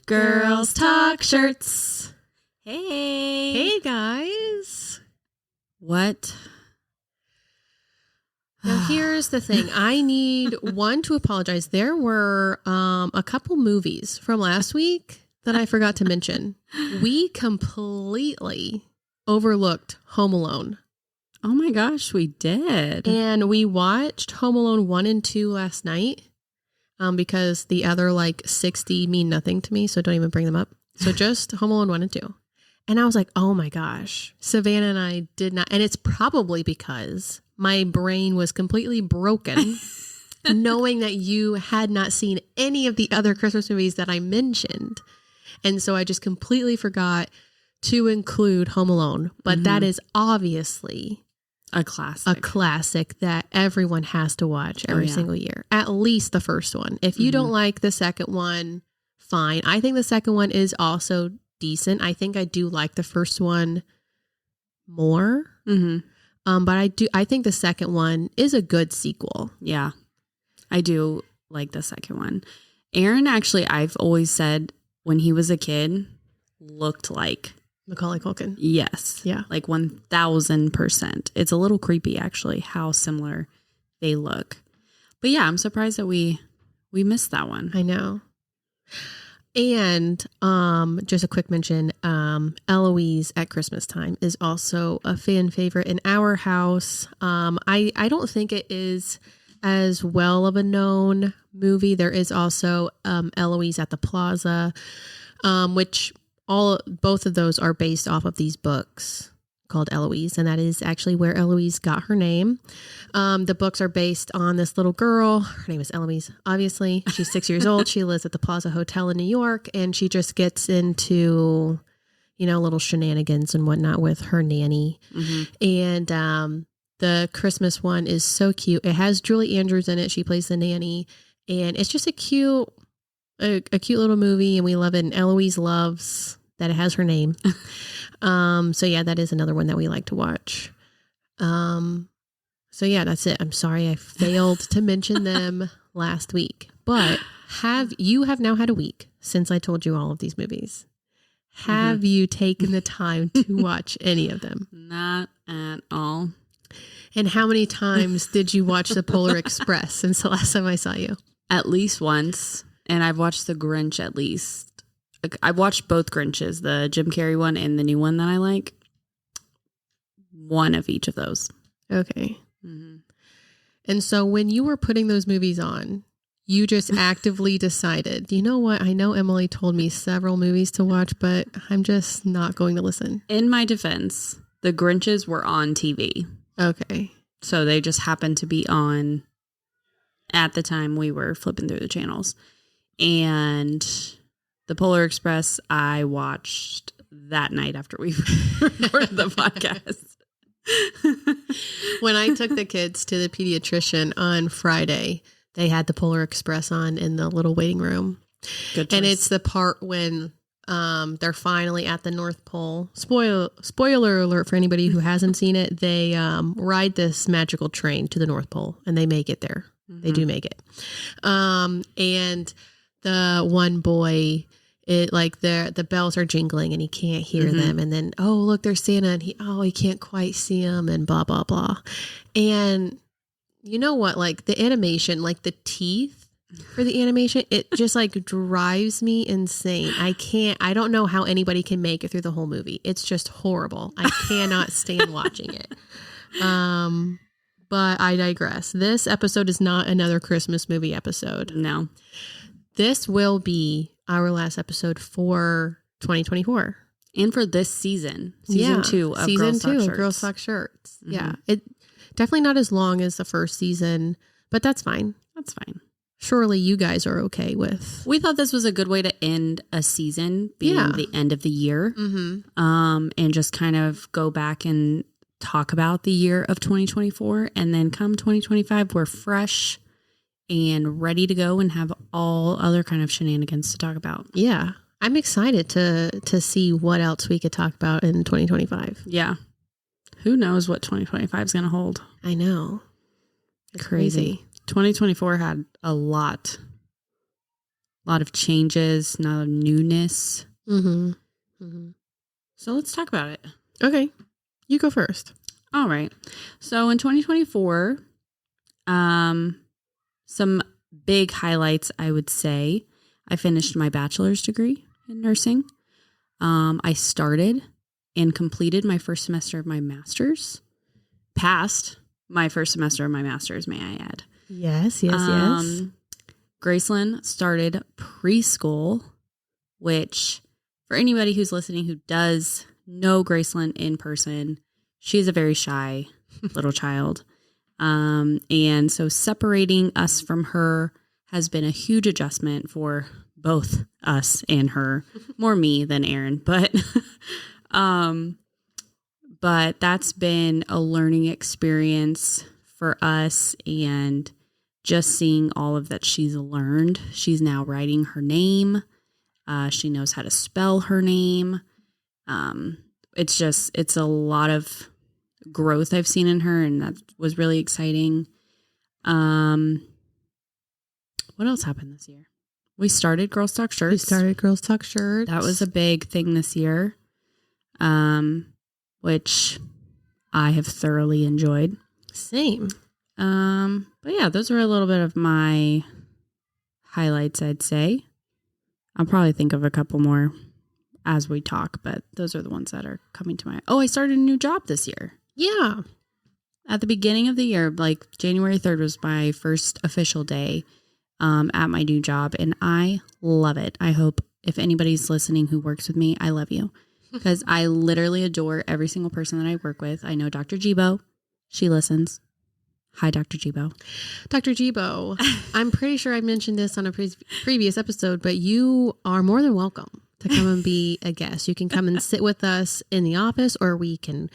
Girls Talk Shirts. Hey. Hey, guys. What? Now, here's the thing. I need to apologize. There were a couple movies from last week that I forgot to mention. We completely overlooked Home Alone. Oh my gosh, we did. And we watched Home Alone 1 and 2 last night because the other 60 mean nothing to me, so don't even bring them up. So just Home Alone 1 and 2. And I was like, oh my gosh, Savannah and I did not. And it's probably because my brain was completely broken knowing that you had not seen any of the other Christmas movies that I mentioned. And so I just completely forgot to include Home Alone. But that is obviously a classic that everyone has to watch every single year. At least the first one. If you don't like the second one, fine. I think the second one is also decent. I think I do like the first one more. But I think the second one is a good sequel. Yeah, I do like the second one. Aaron, actually, I've always said when he was a kid, looked like Macaulay Culkin. Yes. Yeah. 1000%. It's a little creepy, actually, how similar they look. But yeah, I'm surprised that we missed that one. I know. And just a quick mention, Eloise at Christmas time is also a fan favorite in our house. I don't think it is as well of a known movie. There is also Eloise at the Plaza, which both of those are based off of these books called Eloise, and that is actually where Eloise got her name. The books are based on this little girl. Her name is Eloise, obviously. She's 6 years old. She lives at the Plaza Hotel in New York, and she just gets into, little shenanigans and whatnot with her nanny. And the Christmas one is so cute. It has Julie Andrews in it. She plays the nanny, and it's just a cute little movie, and we love it. And Eloise loves that it has her name. So yeah, that is another one that we like to watch. So yeah, that's it. I'm sorry I failed to mention them last week, but you have now had a week since I told you all of these movies. Have you taken the time to watch any of them? Not at all. And how many times did you watch The Polar Express since the last time I saw you? At least once. And I've watched The Grinch at least. I've watched both Grinches, the Jim Carrey one and the new one that I like. One of each of those. Okay. And so when you were putting those movies on, you just actively decided, you know what? I know Emily told me several movies to watch, but I'm just not going to listen. In my defense, the Grinches were on TV. Okay. So they just happened to be on at the time we were flipping through the channels. And The Polar Express, I watched that night after we recorded the podcast. When I took the kids to the pediatrician on Friday, they had The Polar Express on in the little waiting room. Good choice. And it's the part when they're finally at the North Pole. Spoiler alert for anybody who hasn't seen it. They ride this magical train to the North Pole, and they make it there. They do make it. And the one boy, the bells are jingling and he can't hear them. And then, oh, look, there's Santa, and he can't quite see him, and blah, blah, blah. And you know what? The animation, the teeth for the animation, it just drives me insane. I don't know how anybody can make it through the whole movie. It's just horrible. I cannot stand watching it. But I digress. This episode is not another Christmas movie episode. No. This will be our last episode for 2024. And for this season. Season 2 of Girls Talk Shirts. Yeah. It definitely not as long as the first season, but that's fine. That's fine. Surely you guys are okay with. We thought this was a good way to end a season, being the end of the year. And just kind of go back and talk about the year of 2024. And then come 2025, we're fresh and ready to go and have all other kind of shenanigans to talk about. Yeah. I'm excited to see what else we could talk about in 2025. Yeah. Who knows what 2025 is going to hold? I know. It's crazy. 2024 had a lot a lot of changes, a lot of newness. Mm-hmm. Mm-hmm. So let's talk about it. Okay. You go first. All right. So in 2024, some big highlights, I would say. I finished my bachelor's degree in nursing. I started and completed my first semester of my master's. Passed my first semester of my master's, may I add. Yes. Gracelyn started preschool, which for anybody who's listening who does know Gracelyn in person, she's a very shy little child. And so separating us from her has been a huge adjustment for both us and her, more me than Aaron, but that's been a learning experience for us, and just seeing all of that she's learned. She's now writing her name. She knows how to spell her name. It's a lot of growth I've seen in her, and that was really exciting. What else happened this year? We started Girls Talk Shirts. That was a big thing this year, which I have thoroughly enjoyed. Same. But yeah, those are a little bit of my highlights, I'd say. I'll probably think of a couple more as we talk, but those are the ones that are coming to mind. Oh, I started a new job this year. Yeah. At the beginning of the year, like January 3rd was my first official day at my new job, and I love it. I hope if anybody's listening who works with me, I love you, because I literally adore every single person that I work with. I know Dr. Jibo. She listens. Hi, Dr. Jibo. Dr. Jibo, I'm pretty sure I mentioned this on a previous episode, but you are more than welcome to come and be a guest. You can come and sit with us in the office, or we can,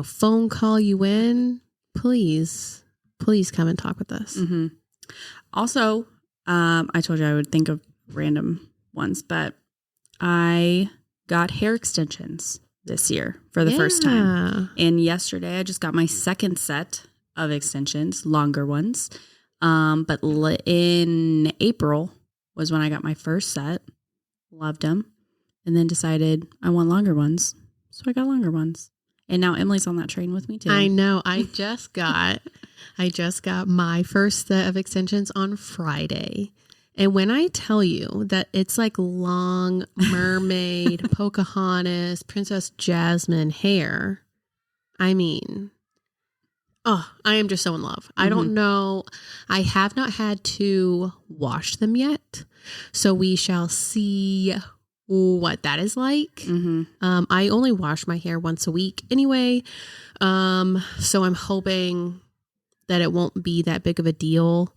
phone call you in. Please come and talk with us. Mm-hmm. Also, I told you I would think of random ones, but I got hair extensions this year for the first time. And yesterday I just got my second set of extensions, longer ones. But in April was when I got my first set. Loved them. And then decided I want longer ones. So I got longer ones. And now Emily's on that train with me too. I know. I just got my first set of extensions on Friday. And when I tell you that it's like long mermaid, Pocahontas, Princess Jasmine hair, I mean, I am just so in love. Mm-hmm. I don't know. I have not had to wash them yet. So we shall see what that is like. Mm-hmm. I only wash my hair once a week anyway. So I'm hoping that it won't be that big of a deal.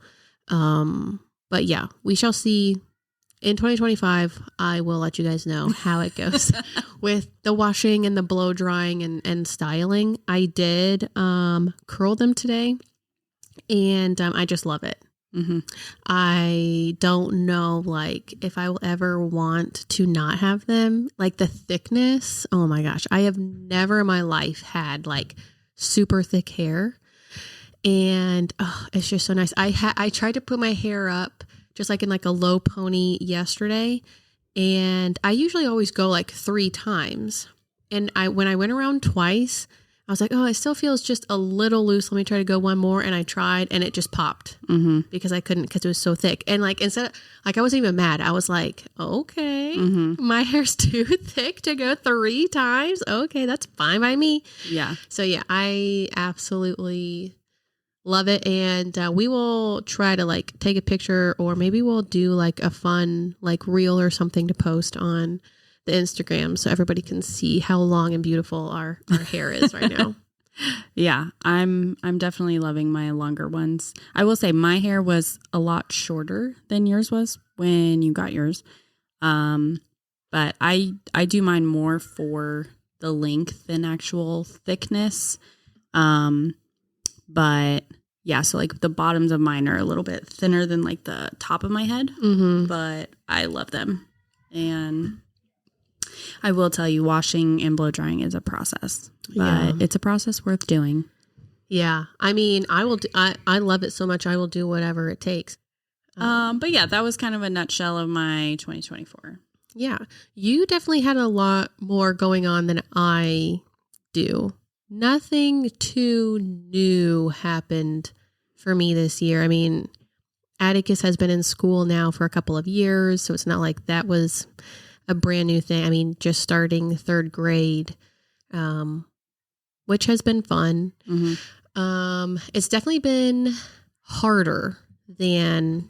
But yeah, we shall see. In 2025, I will let you guys know how it goes with the washing and the blow drying and styling. I did curl them today, and I just love it. Mm-hmm. I don't know, if I will ever want to not have them. The thickness, oh my gosh. I have never in my life had super thick hair, and it's just so nice. I tried to put my hair up just in a low pony yesterday. And I usually always go 3 times. And when I went around twice, I was like, it still feels just a little loose. Let me try to go one more. And I tried, and it just popped because I couldn't, because it was so thick. And instead of, I wasn't even mad. I was like, okay, my hair's too thick to go 3 times. Okay, that's fine by me. Yeah. So yeah, I absolutely love it. And we will try to take a picture, or maybe we'll do a fun reel or something to post on the Instagram so everybody can see how long and beautiful our hair is right now. Yeah, I'm definitely loving my longer ones. I will say my hair was a lot shorter than yours was when you got yours. But I do mine more for the length than actual thickness. But yeah, so the bottoms of mine are a little bit thinner than the top of my head, but I love them. And I will tell you, washing and blow drying is a process, but it's a process worth doing. Yeah. I mean, I will. I love it so much. I will do whatever it takes. But yeah, that was kind of a nutshell of my 2024. Yeah. You definitely had a lot more going on than I do. Nothing too new happened for me this year. I mean, Atticus has been in school now for a couple of years, so it's not like that was a brand new thing. I mean, just starting third grade, which has been fun. Mm-hmm. It's definitely been harder than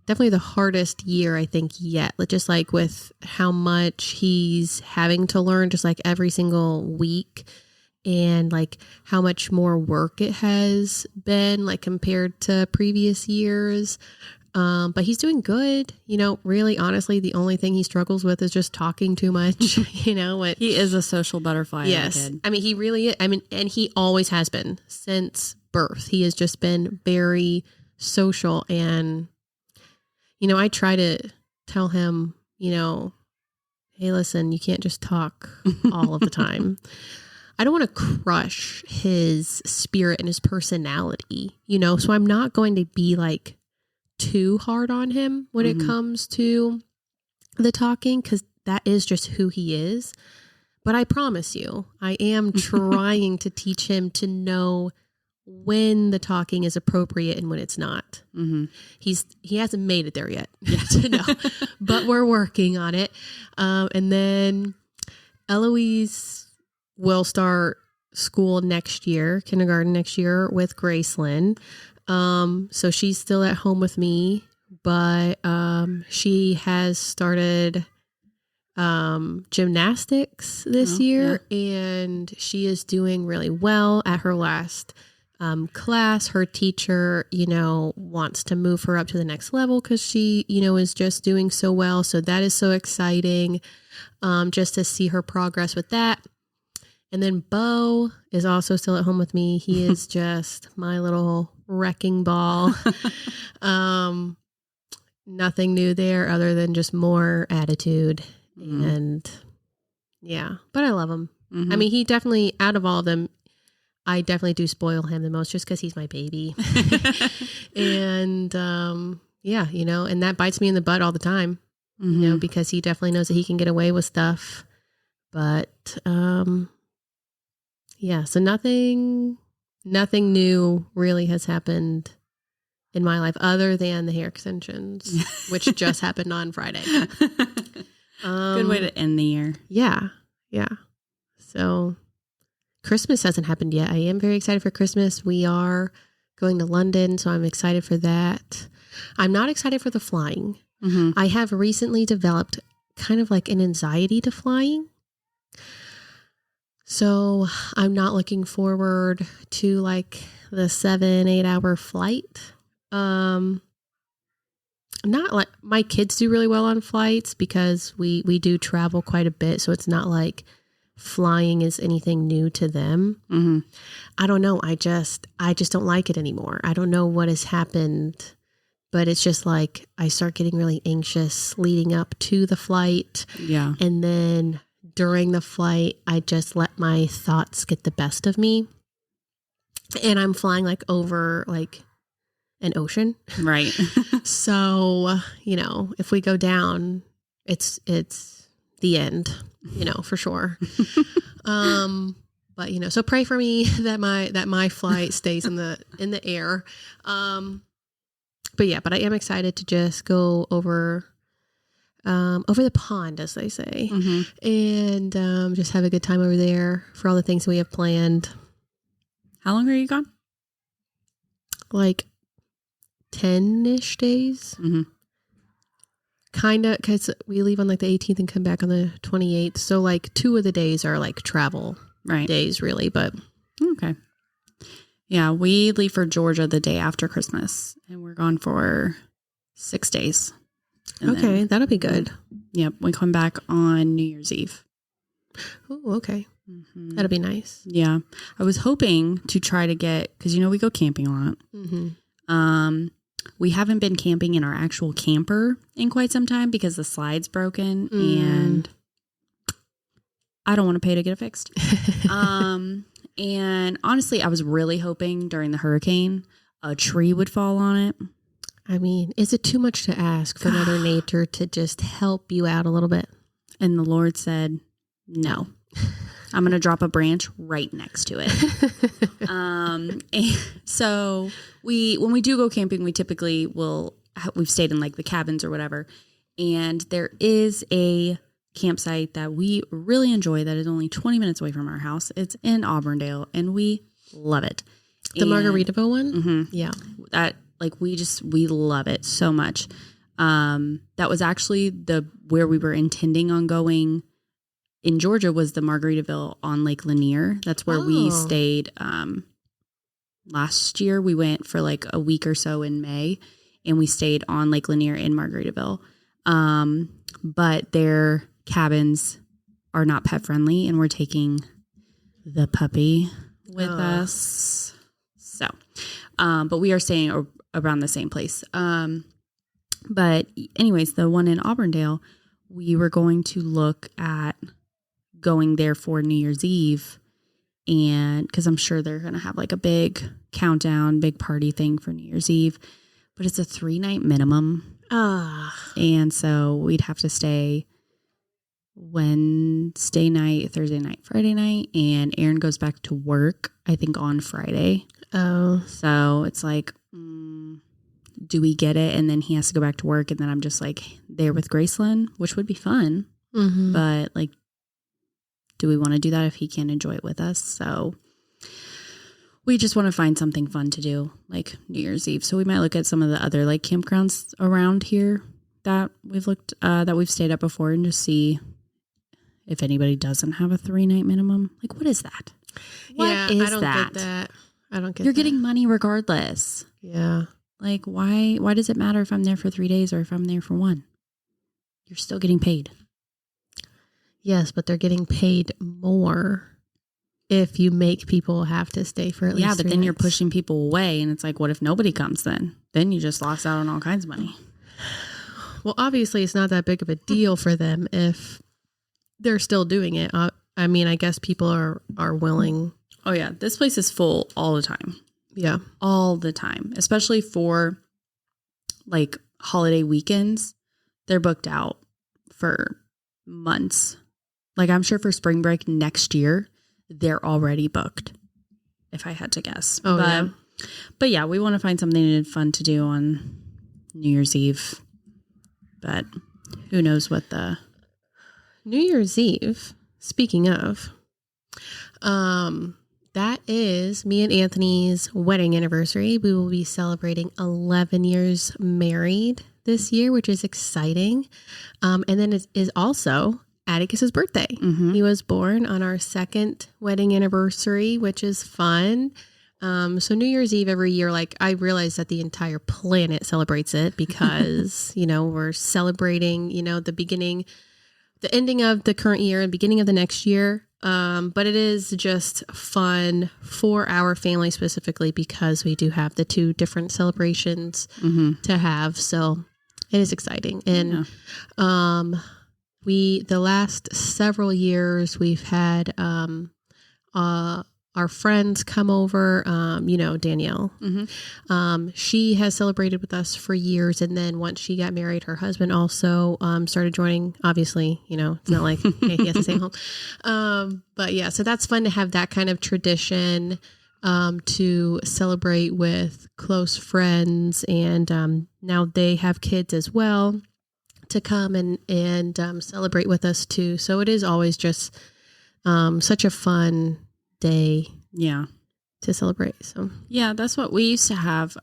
definitely the hardest year, I think, yet. Just like with how much he's having to learn, just like every single week, and like how much more work it has been, like compared to previous years. But he's doing good. You know, really, honestly, the only thing he struggles with is just talking too much. You know, he is a social butterfly. Yes. I mean, he really is. I mean, and he always has been since birth. He has just been very social. And, you know, I try to tell him, you know, hey, listen, you can't just talk all of the time. I don't want to crush his spirit and his personality, you know, so I'm not going to be like too hard on him when it comes to the talking, because that is just who he is. But I promise you, I am trying to teach him to know when the talking is appropriate and when it's not. Mm-hmm. He hasn't made it there yet to know, but we're working on it. And then Eloise will start school next year, kindergarten next year with Graceland. So she's still at home with me, but she has started gymnastics this year, and she is doing really well at her last class. Her teacher, you know, wants to move her up to the next level because she, you know, is just doing so well. So that is so exciting, just to see her progress with that. And then Bo is also still at home with me. He is just my little wrecking ball. Nothing new there other than just more attitude. And yeah, but I love him. I mean, he definitely, out of all of them, I definitely do spoil him the most just because he's my baby. And yeah, you know, and that bites me in the butt all the time, you know, because he definitely knows that he can get away with stuff. But yeah, so nothing new really has happened in my life other than the hair extensions, which just happened on Friday. Good way to end the year. Yeah. Yeah. So Christmas hasn't happened yet. I am very excited for Christmas. We are going to London, so I'm excited for that. I'm not excited for the flying. I have recently developed kind of like an anxiety to flying. So I'm not looking forward to like the 7-8 hour flight. Not like my kids do really well on flights because we do travel quite a bit. So it's not like flying is anything new to them. I don't know. I just don't like it anymore. I don't know what has happened, but it's just like I start getting really anxious leading up to the flight. Yeah. And then during the flight, I just let my thoughts get the best of me. And I'm flying like over like an ocean. Right. So, you know, if we go down, it's the end, you know, for sure. But you know, so pray for me that my flight stays in the air. But yeah, but I am excited to just go over the pond, as they say, and just have a good time over there for all the things we have planned. How long are you gone? Like 10-ish days. Kind of, because we leave on like the 18th and come back on the 28th. So like 2 of the days are like travel days, really. But okay. Yeah, we leave for Georgia the day after Christmas, and we're gone for 6 days. Okay, that'll be good. Yep, we come back on New Year's Eve. Oh, okay. That'll be nice. Yeah, I was hoping to try to get, because you know we go camping a lot. We haven't been camping in our actual camper in quite some time because the slide's broken, and I don't want to pay to get it fixed. And honestly, I was really hoping during the hurricane a tree would fall on it. I mean, is it too much to ask for Mother Nature to just help you out a little bit? And the Lord said, no. I'm going to drop a branch right next to it. And so when we do go camping, we typically we've stayed in like the cabins or whatever. And there is a campsite that we really enjoy that is only 20 minutes away from our house. It's in Auburndale and we love it. The Margaritaville one? Mm-hmm. Yeah. That we love it so much. That was actually where we were intending on going in Georgia was the Margaritaville on Lake Lanier. That's where we stayed. Last year we went for like a week or so in May and we stayed on Lake Lanier in Margaritaville. But their cabins are not pet friendly and we're taking the puppy with us. So, but we are staying around the same place. But anyways, the one in Auburndale, we were going to look at going there for New Year's Eve. And because I'm sure they're going to have like a big countdown, big party thing for New Year's Eve, but it's a 3-night minimum. And so we'd have to stay Wednesday night, Thursday night, Friday night. And Aaron goes back to work, I think on Friday. Oh, so it's like, do we get it? And then he has to go back to work. And then I'm just like there with Gracelyn, which would be fun. Mm-hmm. But like, do we want to do that if he can't enjoy it with us? So we just want to find something fun to do, like New Year's Eve. So we might look at some of the other like campgrounds around here that we've stayed at before and just see if anybody doesn't have a 3-night minimum. Like, what is that? I don't get that. I don't get You're getting money regardless. Yeah. Like, why does it matter if I'm there for 3 days or if I'm there for 1? You're still getting paid. Yes, but they're getting paid more if you make people have to stay for at least 3 nights. Yeah, but then nights. you're pushing people away, and it's like, what if nobody comes then? Then you just lost out on all kinds of money. Well, obviously, it's not that big of a deal for them if they're still doing it. I mean, I guess people are willing. Oh, yeah. This place is full all the time. Yeah. All the time, especially for like holiday weekends. They're booked out for months. Like I'm sure for spring break next year, they're already booked, if I had to guess. Oh, But yeah, we want to find something fun to do on New Year's Eve. But who knows what the New Year's Eve, speaking of, that is me and Anthony's wedding anniversary. We will be celebrating 11 years married this year, which is exciting. And then it is also Atticus's birthday. Mm-hmm. He was born on our 2nd wedding anniversary, which is fun. So New Year's Eve every year, like I realize that the entire planet celebrates it because, we're celebrating, the ending of the current year and beginning of the next year. But it is just fun for our family specifically because we do have the 2 different celebrations to have. So it is exciting. And, the last several years we've had, our friends come over, Danielle. Mm-hmm. She has celebrated with us for years. And then once she got married, her husband also started joining. Obviously, it's not like hey, he has to stay home. But yeah, so that's fun to have that kind of tradition to celebrate with close friends. And now they have kids as well to come and celebrate with us too. So it is always just such a fun day to celebrate. So yeah, that's what we used to have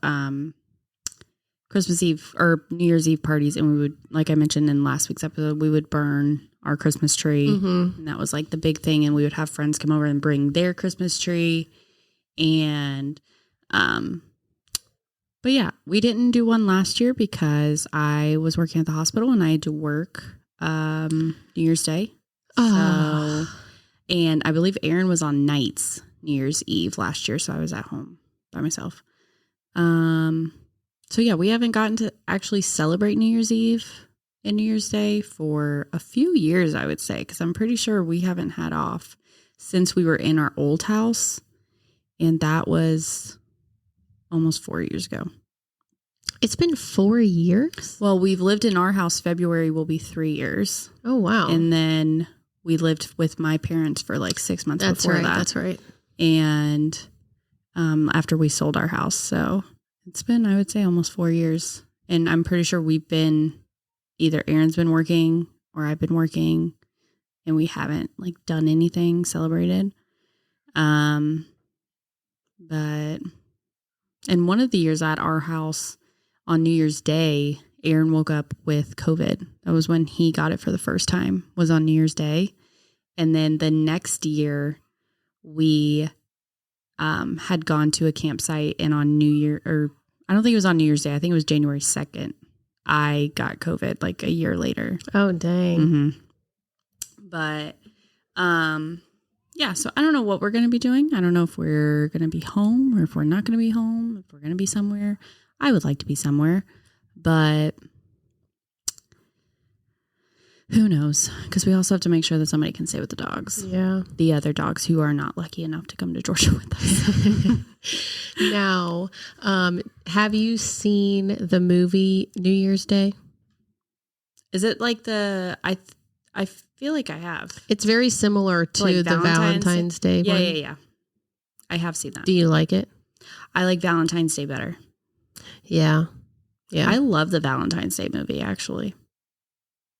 Christmas Eve or New Year's Eve parties, and we would, like I mentioned in last week's episode, we would burn our Christmas tree, and that was like the big thing. And we would have friends come over and bring their Christmas tree, and but yeah, we didn't do one last year because I was working at the hospital and I had to work New Year's Day. So. And I believe Aaron was on nights New Year's Eve last year, so I was at home by myself. So yeah, we haven't gotten to actually celebrate New Year's Eve and New Year's Day for a few years, I would say, because I'm pretty sure we haven't had off since we were in our old house, and that was almost 4 years ago. It's been 4 years? Well, we've lived in our house. February will be 3 years. Oh, wow. And then we lived with my parents for like 6 months before that. That's right. And after we sold our house. So it's been, I would say, almost 4 years. And I'm pretty sure we've been, either Aaron's been working or I've been working, and we haven't like done anything celebrated. But, and one of the years at our house on New Year's Day, Aaron woke up with COVID. That was when he got it for the first time, was on New Year's Day. And then the next year we had gone to a campsite, and on New Year, or I don't think it was on New Year's Day, I think it was January 2nd, I got COVID like a year later. Oh, dang. Mm-hmm. But, yeah, so I don't know what we're going to be doing. I don't know if we're going to be home or if we're not going to be home, if we're going to be somewhere. I would like to be somewhere, but who knows? Because we also have to make sure that somebody can stay with the dogs. Yeah. The other dogs who are not lucky enough to come to Georgia with us. Now, have you seen the movie New Year's Day? Is it like I feel like I have. It's very similar to like the Valentine's Day one. Yeah. I have seen that. Do you like it? I like Valentine's Day better. Yeah. I love the Valentine's Day movie, actually.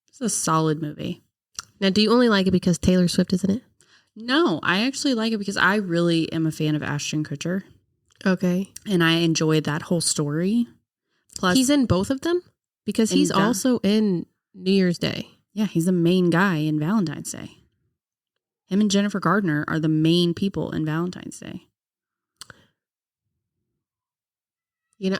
It's a solid movie. Now, do you only like it because Taylor Swift is in it? No, I actually like it because I really am a fan of Ashton Kutcher. Okay. And I enjoyed that whole story. Plus, he's in both of them? Because he's also in New Year's Day. Yeah, he's the main guy in Valentine's Day. Him and Jennifer Gardner are the main people in Valentine's Day. You know,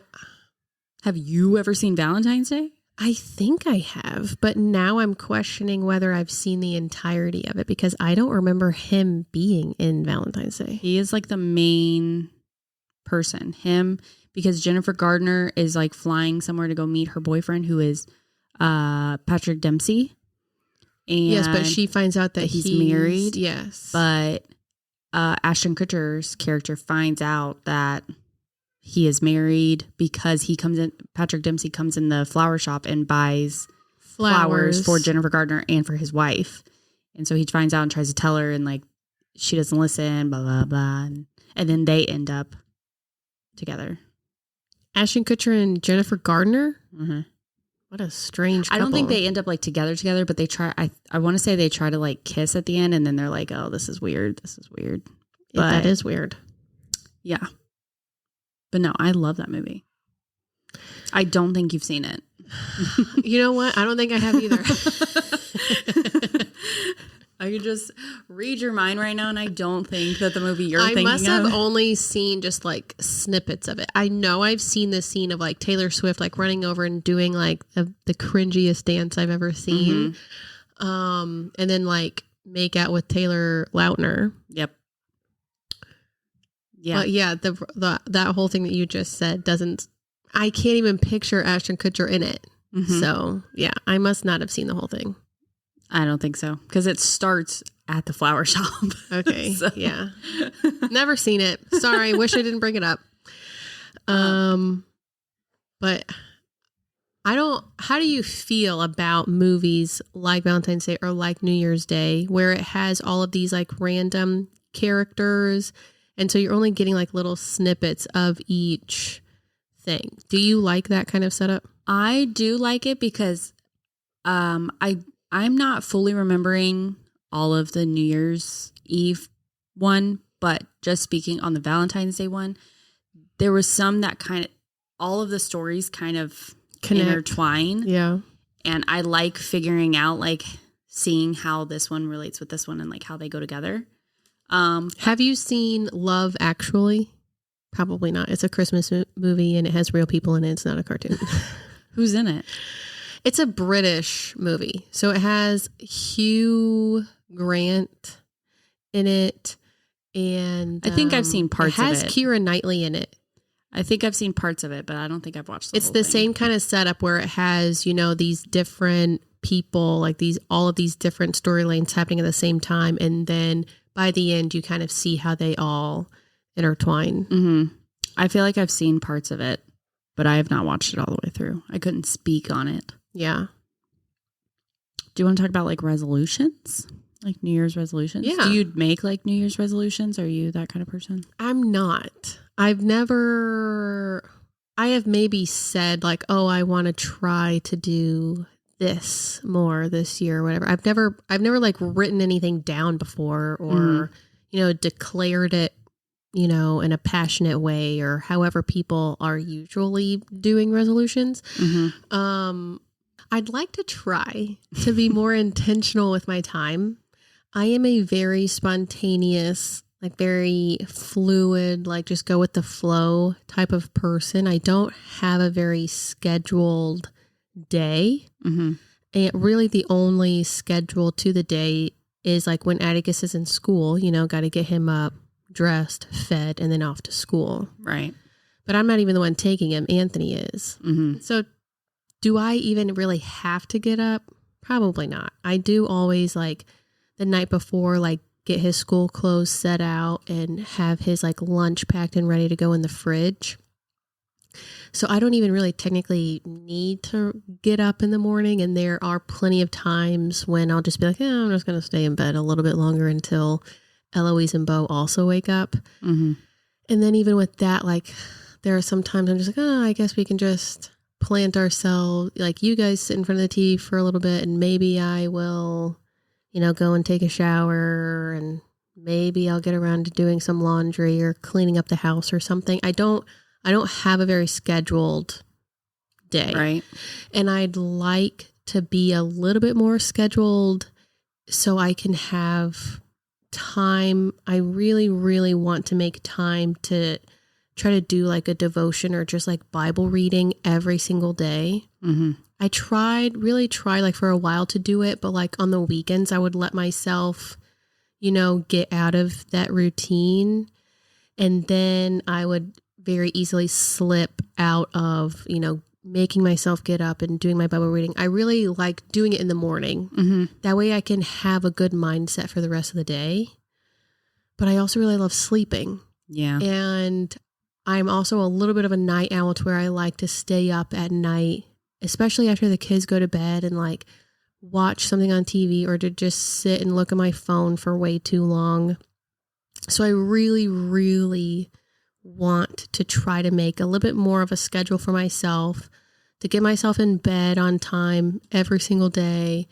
have you ever seen Valentine's Day? I think I have, but now I'm questioning whether I've seen the entirety of it because I don't remember him being in Valentine's Day. He is like the main person. Him, because Jennifer Gardner is like flying somewhere to go meet her boyfriend, who is Patrick Dempsey. And yes, but she finds out that he's married. Yes. But Ashton Kutcher's character finds out that he is married because he comes in. Patrick Dempsey comes in the flower shop and buys flowers for Jennifer Gardner and for his wife. And so he finds out and tries to tell her, and like she doesn't listen, blah, blah, blah. And then they end up together. Ashton Kutcher and Jennifer Gardner? Mm-hmm. What a strange couple. I don't think they end up like together, but they try. I want to say they try to like kiss at the end, and then they're like, "Oh, this is weird. This is weird." But that is weird. Yeah. But no, I love that movie. I don't think you've seen it. You know what? I don't think I have either. I could just read your mind right now, and I don't think that the movie you're thinking of. I must have only seen just like snippets of it. I know I've seen the scene of like Taylor Swift like running over and doing like the cringiest dance I've ever seen. Mm-hmm. And then like make out with Taylor Lautner. Yep. Yeah. But yeah, that whole thing that you just said I can't even picture Ashton Kutcher in it. Mm-hmm. So yeah, I must not have seen the whole thing. I don't think so, because it starts at the flower shop. Okay. So. Yeah. Never seen it. Sorry. Wish I didn't bring it up. But how do you feel about movies like Valentine's Day or like New Year's Day, where it has all of these like random characters, and so you're only getting like little snippets of each thing? Do you like that kind of setup? I do like it because I'm not fully remembering all of the New Year's Eve one, but just speaking on the Valentine's Day one, there was some that kind of, all of the stories kind of intertwine. Yeah. And I like figuring out, like, seeing how this one relates with this one and like how they go together. Have you seen Love Actually? Probably not. It's a Christmas movie and it has real people in it. It's not a cartoon. Who's in it? It's a British movie. So it has Hugh Grant in it. And I think I've seen parts of it. It has Keira Knightley in it. I think I've seen parts of it, but I don't think I've watched the whole thing. It's the same kind of setup where it has, these different people, like all of these different storylines happening at the same time. And then by the end, you kind of see how they all intertwine. Mm-hmm. I feel like I've seen parts of it, but I have not watched it all the way through. I couldn't speak on it. Yeah. Do you want to talk about like resolutions? Like New Year's resolutions? Yeah. Do you make like New Year's resolutions? Are you that kind of person? I'm not. I have maybe said like, oh, I want to try to do this more this year or whatever. I've never like written anything down before or, declared it, in a passionate way or however people are usually doing resolutions. Mm-hmm. I'd like to try to be more intentional with my time. I am a very spontaneous, like very fluid, like just go with the flow type of person. I don't have a very scheduled day. Mm-hmm. And really the only schedule to the day is like when Atticus is in school, got to get him up, dressed, fed, and then off to school. Right. But I'm not even the one taking him. Anthony is. Mm-hmm. So do I even really have to get up? Probably not. I do always like the night before, like get his school clothes set out and have his like lunch packed and ready to go in the fridge. So I don't even really technically need to get up in the morning. And there are plenty of times when I'll just be like, I'm just going to stay in bed a little bit longer until Eloise and Bo also wake up. Mm-hmm. And then even with that, like there are some times I'm just like, I guess we can just plant ourselves, like you guys sit in front of the TV for a little bit and maybe I will, go and take a shower and maybe I'll get around to doing some laundry or cleaning up the house or something. I don't have a very scheduled day. Right. And I'd like to be a little bit more scheduled so I can have time. I really, really want to make time to try to do like a devotion or just like Bible reading every single day. Mm-hmm. I really tried like for a while to do it, but like on the weekends I would let myself, get out of that routine. And then I would very easily slip out of, making myself get up and doing my Bible reading. I really like doing it in the morning. Mm-hmm. That way I can have a good mindset for the rest of the day. But I also really love sleeping. Yeah. And I'm also a little bit of a night owl to where I like to stay up at night, especially after the kids go to bed and like watch something on TV or to just sit and look at my phone for way too long. So I really, really want to try to make a little bit more of a schedule for myself to get myself in bed on time every single day.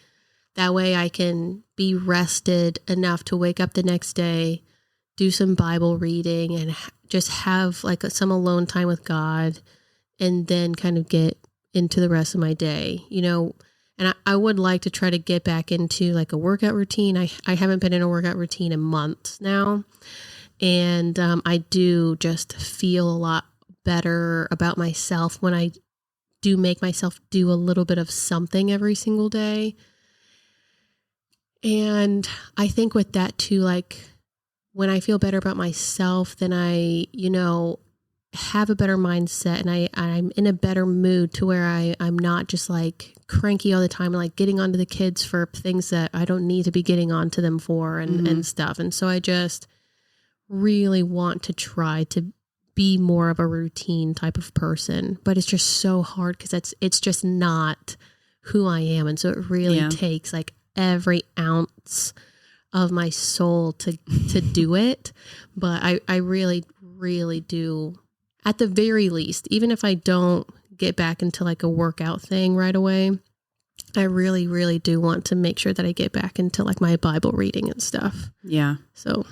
That way I can be rested enough to wake up the next day, do some Bible reading and just have like some alone time with God and then kind of get into the rest of my day, and I would like to try to get back into like a workout routine. I haven't been in a workout routine in months now. And I do just feel a lot better about myself when I do make myself do a little bit of something every single day. And I think with that too, like when I feel better about myself, then I, have a better mindset and I'm in a better mood to where I'm not just like cranky all the time and like getting onto the kids for things that I don't need to be getting onto them for and stuff. And so I just really want to try to be more of a routine type of person, but it's just so hard because it's just not who I am. And so it really takes like every ounce of my soul to do it. But I really, really do, at the very least, even if I don't get back into like a workout thing right away, I really, really do want to make sure that I get back into like my Bible reading and stuff. Yeah. So,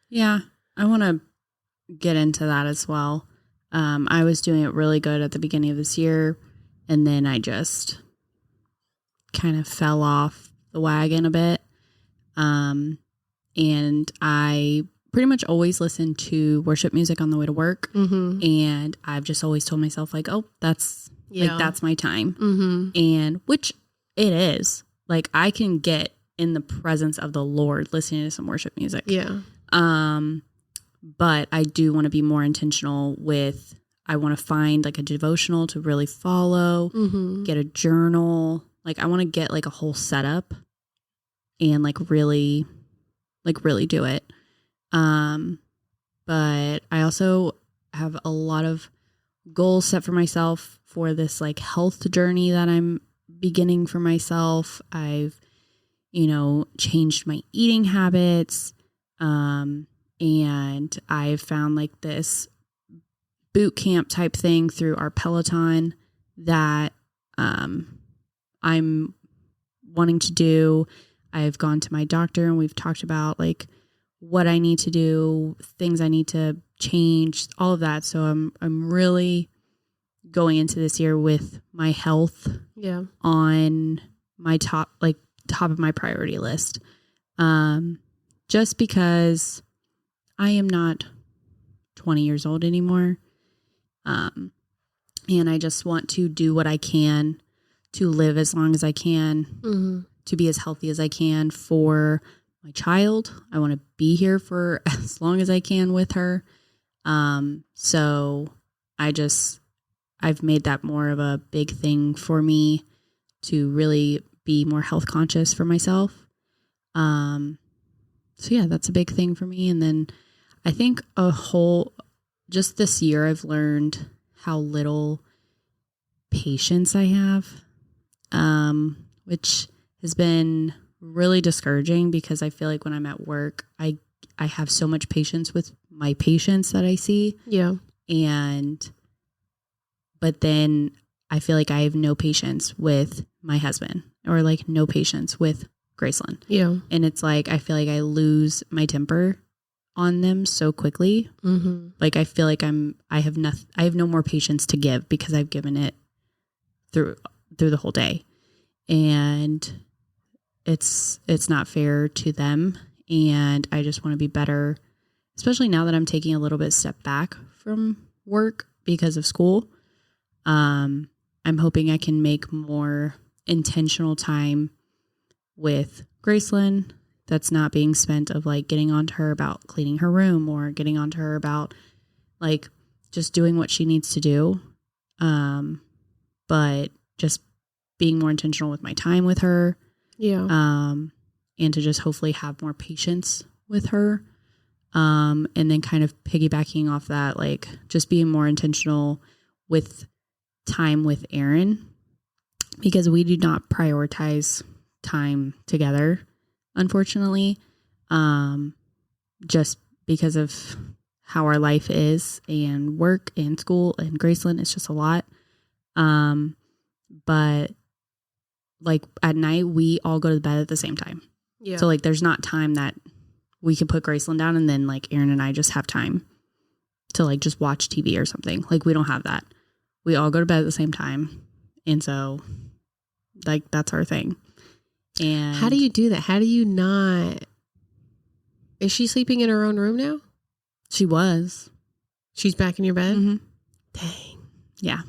yeah, I want to get into that as well. I was doing it really good at the beginning of this year, and then I just kind of fell off the wagon a bit. And I pretty much always listen to worship music on the way to work. Mm-hmm. And I've just always told myself like, oh, that's my time. Mm-hmm. And which it is. Like I can get in the presence of the Lord listening to some worship music. Yeah. But I do want to be more intentional with, I want to find like a devotional to really follow, get a journal. Like I want to get like a whole setup and like really do it. But I also have a lot of goals set for myself for this like health journey that I'm beginning for myself. I've, changed my eating habits. And I've found like this boot camp type thing through our Peloton that I'm wanting to do. I've gone to my doctor and we've talked about like what I need to do, things I need to change, all of that. So I'm really going into this year with my health on my top of my priority list. Just because I am not 20 years old anymore. And I just want to do what I can to live as long as I can, to be as healthy as I can for my child. I want to be here for as long as I can with her. So I've made that more of a big thing for me to really be more health conscious for myself. So yeah, that's a big thing for me. And then I think just this year, I've learned how little patience I have, which has been really discouraging because I feel like when I'm at work, I have so much patience with my patients that I see. Yeah. But then I feel like I have no patience with my husband or like no patience with Graceland. Yeah. And it's like, I feel like I lose my temper on them so quickly. Mm-hmm. Like I feel like I have no more patience to give because I've given it through the whole day. And it's not fair to them. And I just want to be better, especially now that I'm taking a little bit step back from work because of school. I'm hoping I can make more intentional time with Graceland that's not being spent of like getting onto her about cleaning her room or getting onto her about like just doing what she needs to do. But just being more intentional with my time with her. Yeah. And to just hopefully have more patience with her. And then kind of piggybacking off that, like just being more intentional with time with Aaron because we do not prioritize time together, unfortunately, just because of how our life is and work and school and Graceland. It's just a lot. But like at night, we all go to bed at the same time. Yeah. So like there's not time that we can put Graceland down and then like Aaron and I just have time to like just watch TV or something. Like we don't have that. We all go to bed at the same time. And so like that's our thing. And how do you do that? How do you not? Is she sleeping in her own room now? She was. She's back in your bed? Mm-hmm. Dang. Yeah.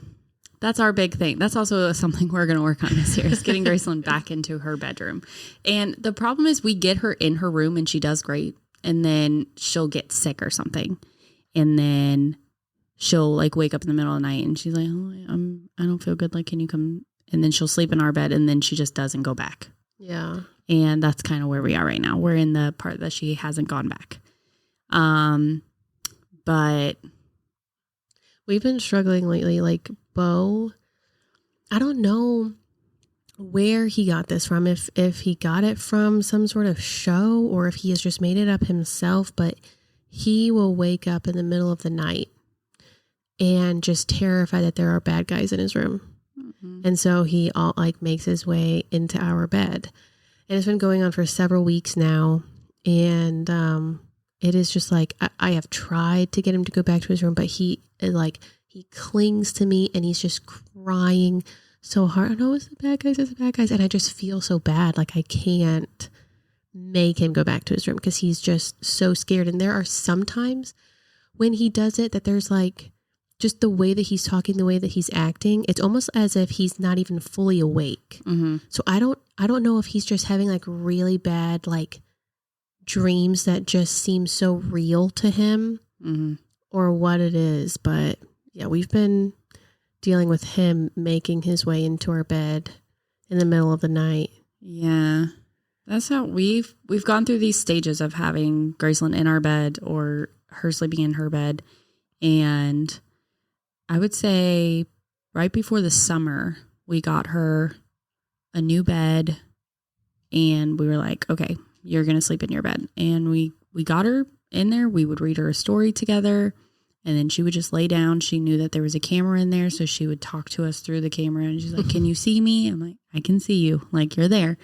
That's our big thing. That's also something we're going to work on this year is getting Graceland back into her bedroom. And the problem is we get her in her room and she does great. And then she'll get sick or something. And then she'll like wake up in the middle of the night and she's like, oh, I don't feel good. Like, can you come? And then she'll sleep in our bed and then she just doesn't go back. Yeah. And that's kind of where we are right now. We're in the part that she hasn't gone back. But we've been struggling lately. Like Bo, I don't know where he got this from. If he got it from some sort of show or if he has just made it up himself, but he will wake up in the middle of the night and just terrified that there are bad guys in his room. Mm-hmm. And so he all like makes his way into our bed. And it's been going on for several weeks now. And it is just like, I have tried to get him to go back to his room, but he clings to me and he's just crying so hard. No, it's the bad guys, it's the bad guys. And I just feel so bad. Like I can't make him go back to his room because he's just so scared. And there are some times when he does it that there's like, just the way that he's talking, the way that he's acting, it's almost as if he's not even fully awake. Mm-hmm. So I don't know if he's just having like really bad like dreams that just seem so real to him or what it is. But yeah, we've been dealing with him making his way into our bed in the middle of the night. Yeah. That's how we've gone through these stages of having Graceland in our bed or her sleeping in her bed. And I would say right before the summer, we got her a new bed and we were like, okay, you're going to sleep in your bed. And we got her in there. We would read her a story together and then she would just lay down. She knew that there was a camera in there. So she would talk to us through the camera and she's like, can you see me? I'm like, I can see you. Like, you're there.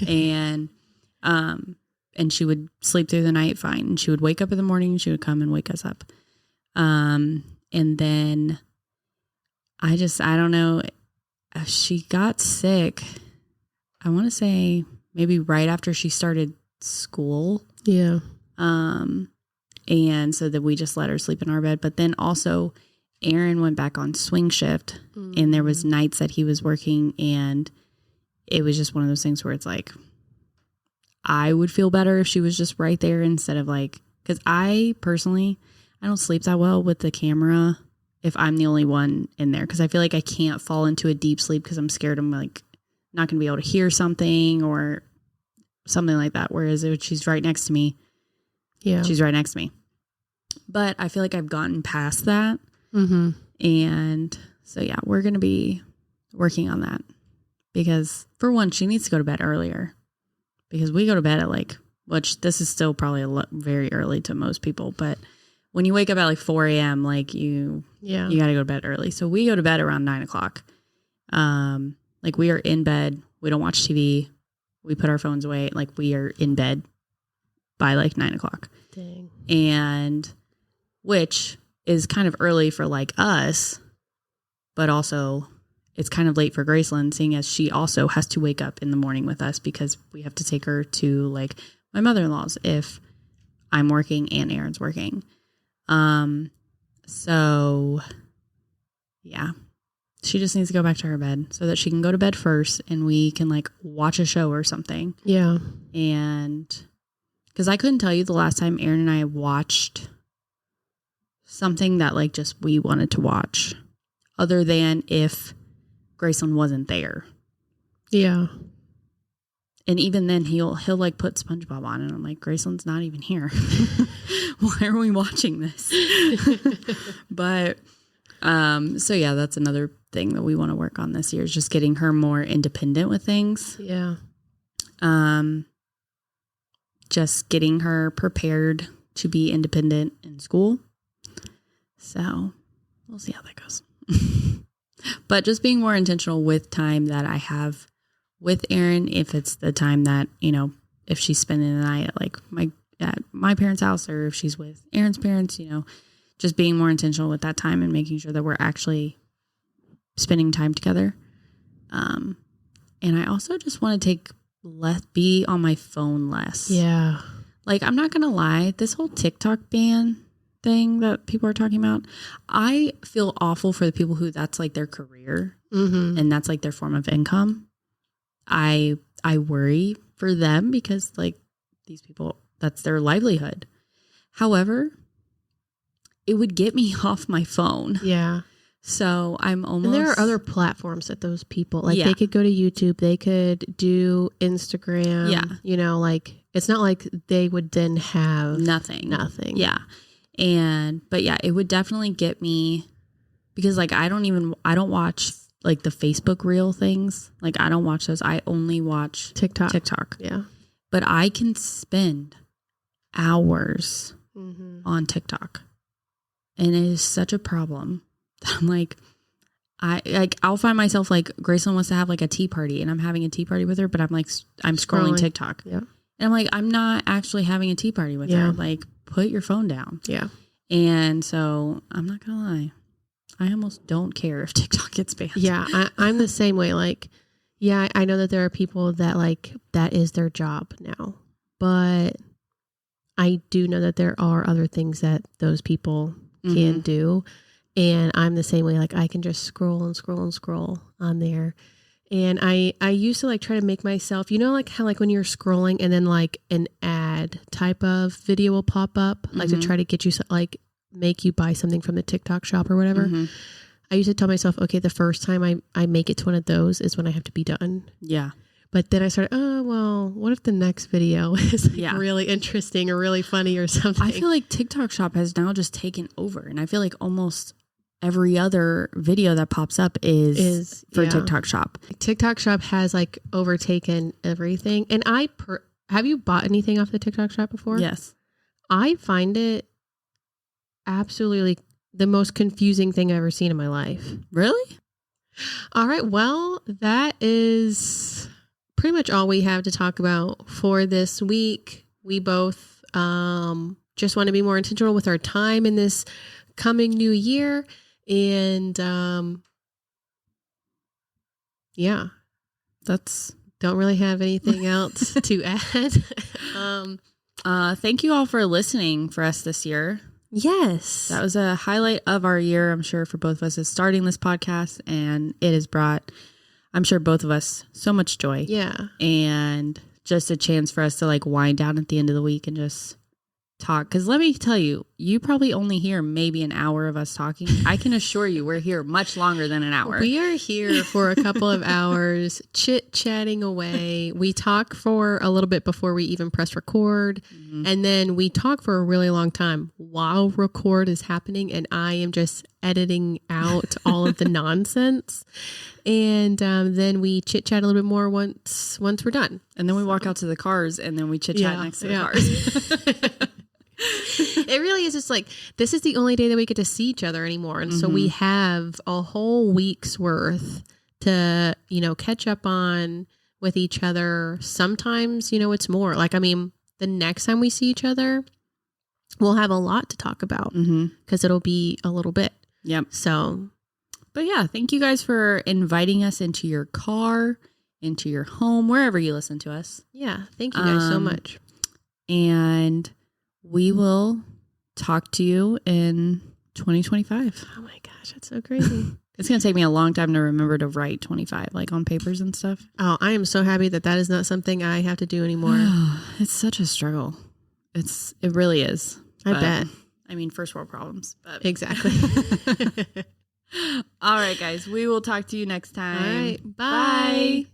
And she would sleep through the night fine. And she would wake up in the morning and she would come and wake us up. And then I don't know. She got sick. I want to say maybe right after she started school. Yeah. And so that we just let her sleep in our bed. But then also Aaron went back on swing shift and there was nights that he was working and it was just one of those things where it's like, I would feel better if she was just right there instead of like, because I personally, I don't sleep that well with the camera if I'm the only one in there. Because I feel like I can't fall into a deep sleep because I'm scared I'm like not going to be able to hear something or something like that. Whereas if she's right next to me, she's right next to me. But I feel like I've gotten past that. Mm-hmm. And so, yeah, we're going to be working on that. Because for one, she needs to go to bed earlier. Because we go to bed at like, which this is still probably very early to most people. But when you wake up at like 4 a.m., like you got to go to bed early. So we go to bed around 9 o'clock. Like we are in bed. We don't watch TV. We put our phones away. Like we are in bed by like 9 o'clock. Dang. And which is kind of early for like us, but also it's kind of late for Graceland, seeing as she also has to wake up in the morning with us because we have to take her to like my mother-in-law's if I'm working and Aaron's working. So yeah, she just needs to go back to her bed so that she can go to bed first and we can like watch a show or something. Yeah. And because I couldn't tell you the last time Aaron and I watched something that like just we wanted to watch other than if Graceland wasn't there. Yeah. And even then he'll like put SpongeBob on and I'm like, Graceland's not even here. Why are we watching this? But so yeah, that's another thing that we want to work on this year is just getting her more independent with things. Yeah. Just getting her prepared to be independent in school. So we'll see how that goes. But just being more intentional with time that I have with Erin, if it's the time that, you know, if she's spending the night at like at my parents' house or if she's with Erin's parents, you know, just being more intentional with that time and making sure that we're actually spending time together. And I also just want to be on my phone less. Yeah. Like, I'm not going to lie, this whole TikTok ban thing that people are talking about, I feel awful for the people who that's like their career and that's like their form of income. I worry for them because like these people, that's their livelihood. However, it would get me off my phone. Yeah. So I'm almost... And there are other platforms that those people, like they could go to YouTube, they could do Instagram. Yeah. You know, like it's not like they would then have... Nothing. Yeah. But yeah, it would definitely get me because like I don't watch like the Facebook reel things. Like I don't watch those. I only watch TikTok. Yeah. But I can spend hours on TikTok. And it is such a problem. I'm like, I'll find myself like Graceland wants to have like a tea party and I'm having a tea party with her, but I'm like, I'm scrolling TikTok. Yeah. And I'm like, I'm not actually having a tea party with her. Like, put your phone down. Yeah. And so I'm not going to lie. I almost don't care if TikTok gets banned. Yeah. I'm the same way. Like, yeah, I know that there are people that like, that is their job now, but I do know that there are other things that those people can do. And I'm the same way. Like I can just scroll on there. And I used to like try to make myself, you know, like how like when you're scrolling and then like an ad type of video will pop up, like to try to get you like make you buy something from the TikTok shop or whatever. I used to tell myself, okay, the first time I make it to one of those is when I have to be done. Yeah. But then I started, oh, well, what if the next video is like really interesting or really funny or something? I feel like TikTok shop has now just taken over. And I feel like almost every other video that pops up is for TikTok Shop. TikTok Shop has like overtaken everything. And have you bought anything off the TikTok Shop before? Yes. I find it absolutely the most confusing thing I've ever seen in my life. Really? All right. Well, that is pretty much all we have to talk about for this week. We both just want to be more intentional with our time in this coming new year. And yeah, don't really have anything else to add. Thank you all for listening for us this year. Yes. That was a highlight of our year, I'm sure, for both of us, is starting this podcast, and it has brought, I'm sure, both of us so much joy. Yeah. And just a chance for us to like wind down at the end of the week and just talk. Because let me tell you, you probably only hear maybe an hour of us talking. I can assure you we're here much longer than an hour. We are here for a couple of hours chit-chatting away. We talk for a little bit before we even press record. Mm-hmm. And then we talk for a really long time while record is happening. And I am just editing out all of the nonsense. And then we chit-chat a little bit more once we're done. And then we walk out to the cars and then we chit-chat next to the cars. It really is just like, this is the only day that we get to see each other anymore. And so we have a whole week's worth to, catch up on with each other. Sometimes, it's more like, the next time we see each other, we'll have a lot to talk about because it'll be a little bit. Yep. So, but yeah, thank you guys for inviting us into your car, into your home, wherever you listen to us. Yeah. Thank you guys so much. And we will talk to you in 2025. Oh my gosh, that's so crazy. It's going to take me a long time to remember to write 25, like on papers and stuff. Oh, I am so happy that is not something I have to do anymore. It's such a struggle. It really is. I bet. First world problems. But. Exactly. All right, guys. We will talk to you next time. All right. Bye.